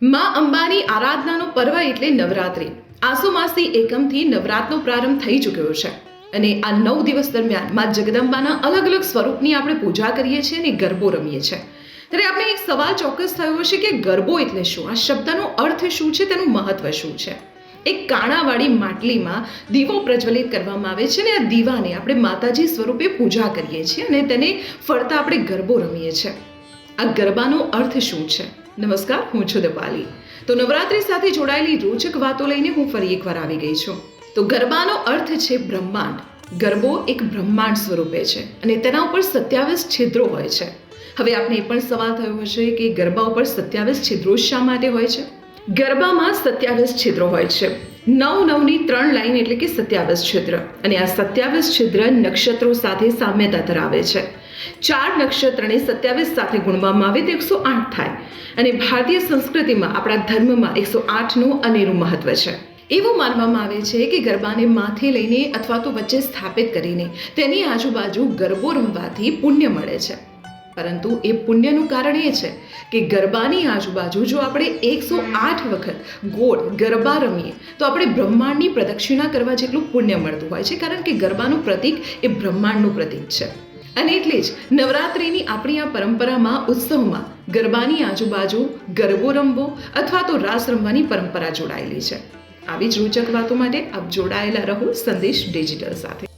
માં અંબાની આરાધનાનો પર્વ એટલે નવરાત્રિ. આસો માસી એકમથી નવરાત્રનો પ્રારંભ થઈ ચૂક્યો છે અને આ 9 દિવસ દરમિયાન માં જગદંબાના અલગ અલગ સ્વરૂપની આપણે પૂજા કરીએ છીએ અને ગરબો રમીએ છીએ. ત્યારે આપણે એક સવાલ ચોક્કસ થયો હશે કે ગરબો એટલે શું? આ શબ્દનો અર્થ શું છે? તેનું મહત્વ શું છે? એક કાણાવાળી માટલીમાં દીવો પ્રજ્વલિત કરવામાં આવે છે અને આ દીવાને આપણે માતાજી સ્વરૂપે પૂજા કરીએ છીએ અને તેને ફરતા આપણે ગરબો રમીએ છીએ. આ ગરબાનો અર્થ શું છે? નમસ્કાર, હું છું દીપાલી. તો નવરાત્રી સાથે જોડાયેલી રોચક વાતો લઈને હું ફરી એકવાર આવી ગઈ છું. તો ગરબાનો અર્થ છે બ્રહ્માંડ. ગરબો એક બ્રહ્માંડ સ્વરૂપે છે અને તેના ઉપર 27 છિદ્રો હોય છે. હવે આપને એ પણ સવાલ થયો હશે કે ગરબા ઉપર 27 છિદ્રો શા માટે હોય છે? ગરબામાં 27 છિદ્રો હોય છે. 9 ની 3 લાઈન એટલે કે 27 છિદ્ર, અને આ 27 છિદ્ર નક્ષત્રો સાથે સામ્યતા ધરાવે છે. 4 નક્ષત્રને 27 સાથે ગુણવામાં આવે તો 108 થાય. અને ભારતીય સંસ્કૃતિમાં, આપણા ધર્મમાં 108નું અનેરું મહત્વ છે. એવું માનવામાં આવે છે કે ગરબાને માથે લઈને અથવા તો વચ્ચે સ્થાપિત કરીને તેની આજુબાજુ ગરબો રમવાથી પુણ્ય મળે છે. પરંતુ એ પુણ્યનું કારણ એ છે કે ગરબાની આજુબાજુ જો આપણે 108 વખત ગોળ ગરબા રમીએ તો આપણે બ્રહ્માંડની પ્રદક્ષિણા કરવા જેટલું પુણ્ય મળતું હોય છે, કારણ કે ગરબાનું પ્રતીક એ બ્રહ્માંડનું પ્રતીક છે. અને એટલે જ નવરાત્રિની આપણી આ પરંપરામાં, ઉત્સવમાં ગરબાની આજુબાજુ ગરબો રમવો અથવા તો રાસ રમવાની પરંપરા જોડાયેલી છે. આવી જ રોચક વાતો માટે આપ જોડાયેલા રહો સંદેશ ડિજિટલ સાથે.